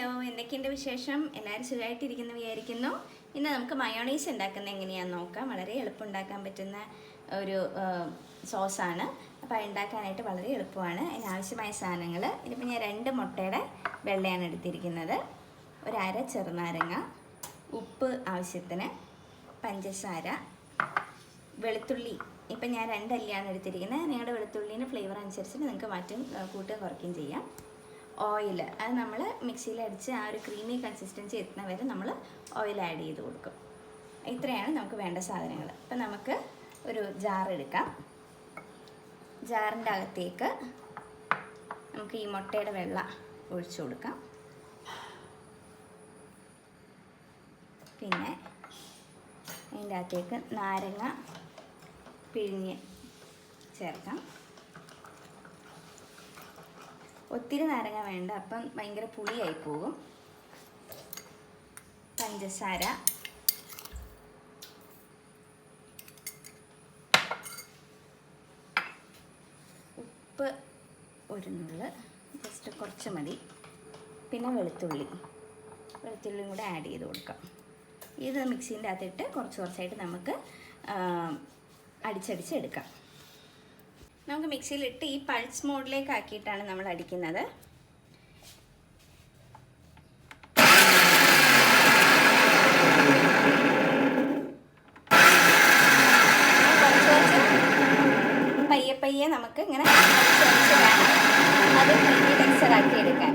Hello, എന്തൊക്കെയുണ്ട് വിശേഷം? എല്ലാവരും സുഖമായിട്ടിരിക്കുന്നു വിചാരിക്കുന്നു. ഇന്ന് നമുക്ക് മയോണൈസ് ഉണ്ടാക്കുന്നത് എങ്ങനെയാണെന്ന് നോക്കാം. വളരെ എളുപ്പം ഉണ്ടാക്കാൻ പറ്റുന്ന ഒരു സോസാണ്. അപ്പോൾ ഉണ്ടാക്കാനായിട്ട് വളരെ എളുപ്പമാണ്. അതിനാവശ്യമായ സാധനങ്ങൾ ഇതിപ്പോൾ ഞാൻ 2 മുട്ടയുടെ വെള്ളയാണ് എടുത്തിരിക്കുന്നത്, ഒരു അര ചെറുനാരങ്ങ, ഉപ്പ് ആവശ്യത്തിന്, പഞ്ചസാര, വെളുത്തുള്ളി. ഇപ്പം ഞാൻ 2 അല്ലിയാണ് എടുത്തിരിക്കുന്നത്. നിങ്ങളുടെ വെളുത്തുള്ളീൻ്റെ ഫ്ലേവർ അനുസരിച്ച് നിങ്ങൾക്ക് മാറ്റും കൂട്ടുകയും കുറയ്ക്കുകയും ചെയ്യാം. ഓയിൽ, അത് നമ്മൾ മിക്സിയിൽ അടിച്ച് ആ ഒരു ക്രീമി കൺസിസ്റ്റൻസി എത്തുന്ന വരെ നമ്മൾ ഓയിൽ ആഡ് ചെയ്ത് കൊടുക്കും. ഇത്രയാണ് നമുക്ക് വേണ്ട സാധനങ്ങൾ. അപ്പം നമുക്ക് ഒരു ജാർ എടുക്കാം. ജാറിൻ്റെ അകത്തേക്ക് നമുക്ക് ഈ മുട്ടയുടെ വെള്ള ഒഴിച്ചു കൊടുക്കാം. പിന്നെ അതിൻ്റെ അകത്തേക്ക് നാരങ്ങ പിഴിഞ്ഞ് ചേർക്കാം. ഒത്തിരി നാരങ്ങ വേണ്ട, അപ്പം ഭയങ്കര പുളിയായി പോകും. പഞ്ചസാര, ഉപ്പ് ഒരു നുള്ള്, ജസ്റ്റ് കുറച്ച് മതി. പിന്നെ വെളുത്തുള്ളിയും കൂടെ ആഡ് ചെയ്ത് കൊടുക്കാം. ഇത് മിക്സീൻ്റെ അകത്തിട്ട് കുറച്ചായിട്ട് നമുക്ക് അടിച്ചെടുക്കാം. നമുക്ക് മിക്സിയിലിട്ട് ഈ പൾസ് മോഡിലേക്ക് ആക്കിയിട്ടാണ് നമ്മൾ അടിക്കുന്നത്. പയ്യെ നമുക്ക് ഇങ്ങനെ അത് മിക്സർ ആക്കി എടുക്കാൻ.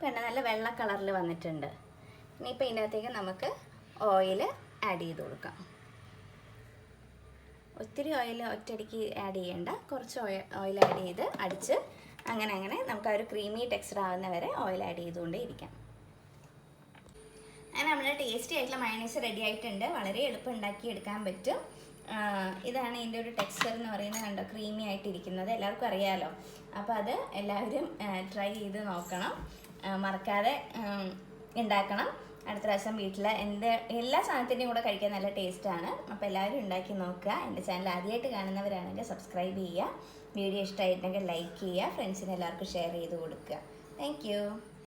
പിന്നെ നല്ല വെള്ള കളറിൽ വന്നിട്ടുണ്ട്. ഇനിയിപ്പോൾ ഇതിനകത്തേക്ക് നമുക്ക് ഓയിൽ ആഡ് ചെയ്ത് കൊടുക്കാം. ഒത്തിരി ഓയിൽ ഒറ്റയടിക്ക് ആഡ് ചെയ്യേണ്ട, കുറച്ച് ഓയിൽ ആഡ് ചെയ്ത് അടിച്ച് അങ്ങനെ നമുക്ക് ആ ഒരു ക്രീമി ടെക്സ്ചർ ആവുന്ന വരെ ഓയിൽ ആഡ് ചെയ്തുകൊണ്ടേ ഇരിക്കാം. അങ്ങനെ നമ്മുടെ ടേസ്റ്റി ആയിട്ടുള്ള മയോണൈസ് റെഡി ആയിട്ടുണ്ട്. വളരെ എളുപ്പം ഉണ്ടാക്കിയെടുക്കാൻ പറ്റും. ഇതാണ് ഇതിൻ്റെ ഒരു ടെക്സ്ചർ എന്ന് പറയുന്നത്. കണ്ടോ, ക്രീമി ആയിട്ടിരിക്കുന്നത് എല്ലാവർക്കും അറിയാമല്ലോ. അപ്പോൾ അത് എല്ലാവരും ട്രൈ ചെയ്ത് നോക്കണം, മറക്കാതെ ഉണ്ടാക്കണം. അടുത്ത പ്രാവശ്യം വീട്ടിൽ എല്ലാ സാധനത്തിൻ്റെയും കൂടെ കഴിക്കാൻ നല്ല ടേസ്റ്റാണ്. അപ്പോൾ എല്ലാവരും ഉണ്ടാക്കി നോക്കുക. എൻ്റെ ചാനൽ ആദ്യമായിട്ട് കാണുന്നവരാണെങ്കിൽ സബ്സ്ക്രൈബ് ചെയ്യുക. വീഡിയോ ഇഷ്ടമായിട്ടുണ്ടെങ്കിൽ ലൈക്ക് ചെയ്യുക. ഫ്രണ്ട്സിന് എല്ലാവർക്കും ഷെയർ ചെയ്ത് കൊടുക്കുക. താങ്ക്